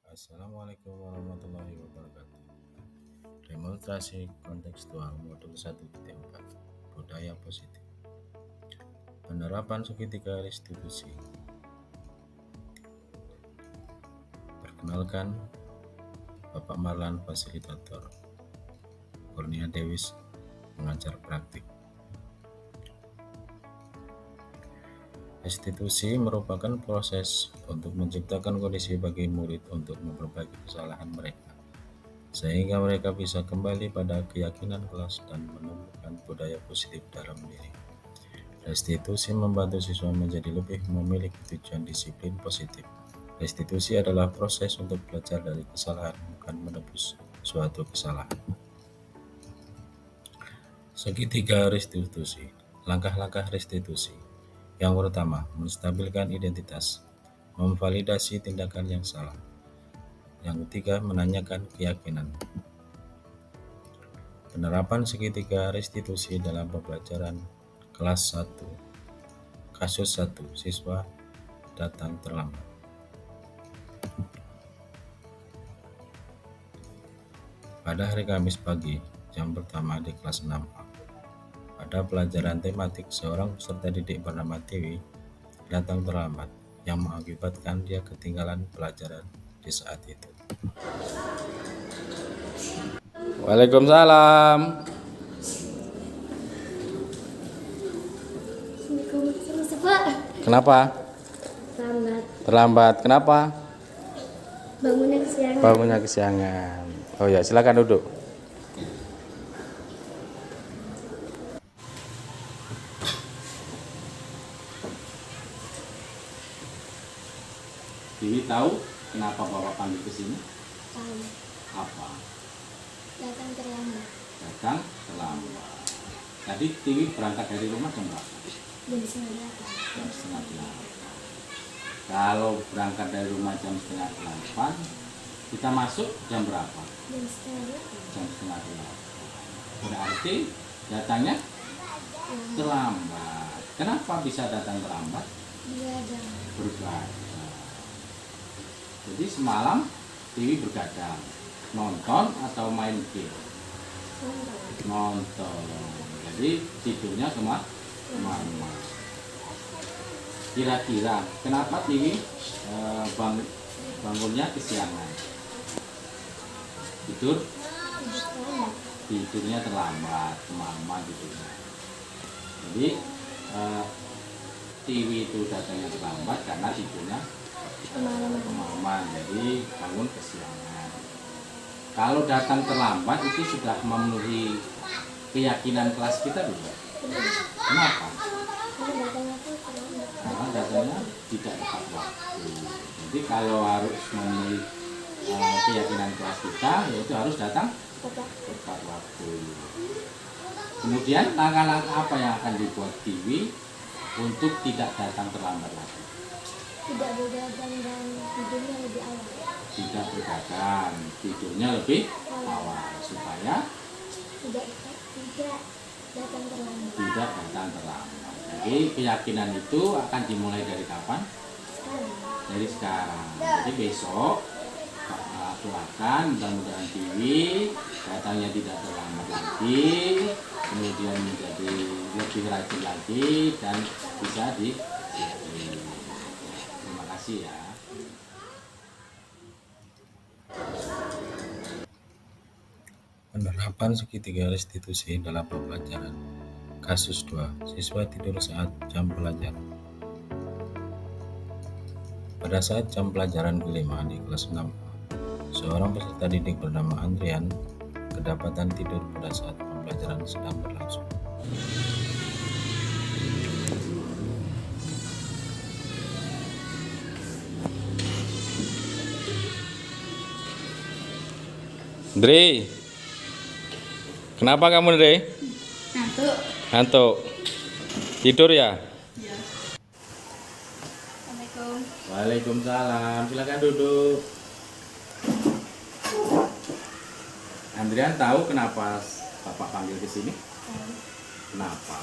Assalamualaikum warahmatullahi wabarakatuh. Demonstrasi kontekstual modul 1.4 Budaya Positif. Penerapan segitiga restitusi. Perkenalkan, Bapak Marlan fasilitator, Kurnia Dewis pengajar praktik. Restitusi merupakan proses untuk menciptakan kondisi bagi murid untuk memperbaiki kesalahan mereka, sehingga mereka bisa kembali pada keyakinan kelas dan menumbuhkan budaya positif dalam diri. Restitusi membantu siswa menjadi lebih memiliki tujuan disiplin positif. Restitusi adalah proses untuk belajar dari kesalahan, bukan menebus suatu kesalahan. Segitiga restitusi. Langkah-langkah restitusi. Yang pertama, menstabilkan identitas, memvalidasi tindakan yang salah. Yang ketiga, menanyakan keyakinan. Penerapan segitiga restitusi dalam pembelajaran kelas 1. Kasus 1, siswa datang terlambat. Pada hari Kamis pagi, jam pertama di kelas 6A. Pada pelajaran tematik, seorang peserta didik bernama Tiwi datang terlambat, yang mengakibatkan dia ketinggalan pelajaran di saat itu. Waalaikumsalam. Kenapa? Terlambat. Kenapa? Bangunnya kesiangan. Oh ya, silakan duduk. Tiwi tahu kenapa Bapak panggil ke sini? Tahu. Apa? Datang terlambat. Datang terlambat. Tadi Tiwi berangkat dari rumah jam berapa? Jam 9:30. Jam setengah 8. Kalau berangkat dari rumah jam setengah 8, kita masuk jam berapa? Jam 7:30. Jam setengah 8. Berarti datangnya terlambat. Kenapa bisa datang terlambat? Begadang. Bergadang. Jadi semalam Tiwi bergadang, nonton atau main game? Nonton. Jadi tidurnya kemana? Kira-kira kenapa Tiwi bangunnya kesiangan? Tidurnya terlambat, kemalaman tidurnya. Jadi Tiwi itu datangnya terlambat karena tidurnya kemalaman, jadi bangun kesiangan. Kalau datang terlambat itu sudah memenuhi keyakinan kelas kita belum? Kenapa? Karena datangnya tidak tepat waktu. Jadi kalau harus memenuhi keyakinan kelas kita, yaitu harus datang tepat waktu. Kemudian langkah-langkah apa yang akan dibuat Tiwi untuk tidak datang terlambat lagi? Tidak begadang dan tidurnya lebih awal. Tidak begadang, tidurnya lebih awal supaya Tidak datang terlambat. tidak datang terlambat. Jadi keyakinan itu akan dimulai dari kapan? Sekarang. Dari sekarang. Jadi besok doakan mudah-mudahan Tiwi datangnya tidak terlambat lagi, kemudian menjadi lebih rajin lagi dan bisa disiplin. Terima kasih ya. Penerapan segitiga restitusi dalam pembelajaran. Kasus 2, siswa tidur saat jam pelajaran. Pada saat jam pelajaran kelima di kelas 6, seorang peserta didik bernama Andrian kedapatan tidur pada saat pembelajaran sedang berlangsung. Dre, kenapa kamu Dre? Ngantuk. Tidur ya? Iya. Assalamualaikum. Waalaikumsalam. Silakan duduk. Andrian tahu kenapa Bapak panggil ke sini? Tahu. Kenapa?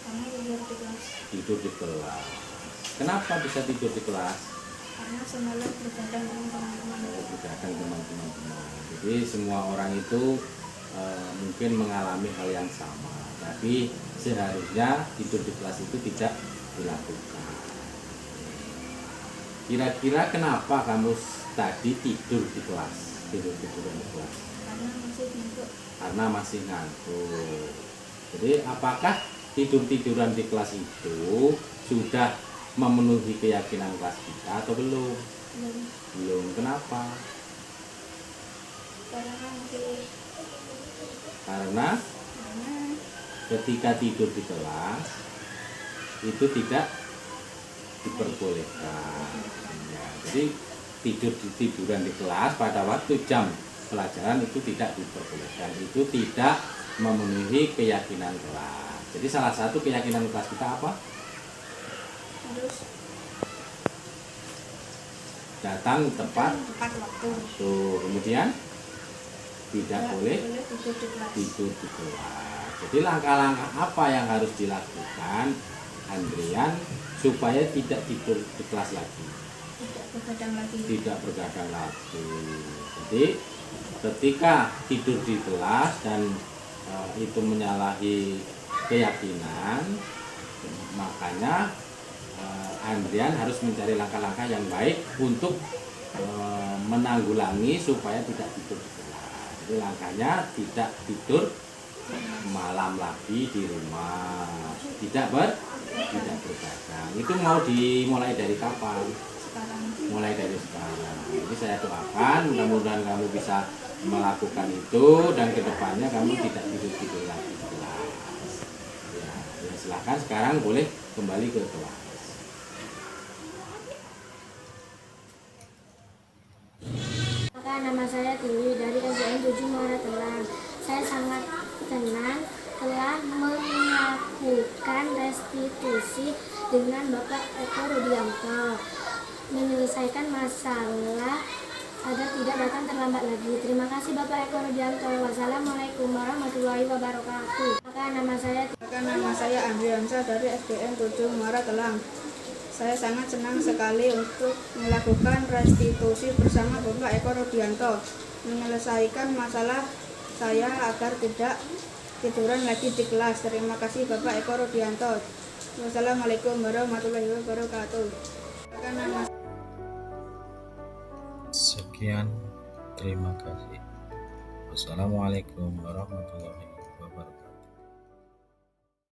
Karena tidur di kelas. Tidur di kelas. Kenapa bisa tidur di kelas? Karena semalam bergadang dengan teman-teman. Begadang teman-teman. Jadi semua orang itu mungkin mengalami hal yang sama, tapi seharusnya tidur di kelas itu tidak dilakukan. Kira-kira kenapa kamu tadi tidur di kelas? Tidur di kelas? Karena masih ngantuk. Karena masih ngantuk. Jadi apakah tidur-tiduran di kelas itu sudah memenuhi keyakinan kelas kita atau belum? Belum. Kenapa? Karena ketika tidur di kelas itu tidak diperbolehkan. Ya, jadi tiduran di kelas pada waktu jam pelajaran itu tidak diperbolehkan. Itu tidak memenuhi keyakinan kelas. Jadi salah satu keyakinan kelas kita apa? Harus datang tepat waktu. Tuh, kemudian tidak boleh tidur di kelas. Jadi langkah-langkah apa yang harus dilakukan Andrian supaya tidak tidur di kelas lagi? Tidak bergadang lagi. Jadi ketika tidur di kelas dan itu menyalahi keyakinan, makanya Andrian harus mencari langkah-langkah yang baik untuk menanggulangi supaya tidak tidur di kelas. Jadi langkahnya tidak tidur malam lagi di rumah, tidak bergadang. Itu mau dimulai dari kapan? Mulai dari sekarang. Jadi saya doakan mudah-mudahan kamu bisa melakukan itu dan kedepannya kamu tidak tidur lagi di kelas. Ya, silahkan sekarang boleh kembali ke kelas. Nama saya Tiwi dari SDN 7 Muara Telang. Saya sangat senang telah melakukan restitusi dengan Bapak Eko Rudianto, menyelesaikan masalah agar tidak datang terlambat lagi. Terima kasih Bapak Eko Rudianto. Wassalamualaikum warahmatullahi wabarakatuh. Nama saya Andriansa dari SDN 7 Muara Telang. Saya sangat senang sekali untuk melakukan restitusi bersama Bapak Eko Rudianto, menyelesaikan masalah saya agar tidak tiduran lagi di kelas. Terima kasih Bapak Eko Rudianto. Wassalamualaikum warahmatullahi wabarakatuh. Sekian, terima kasih. Wassalamualaikum warahmatullahi wabarakatuh.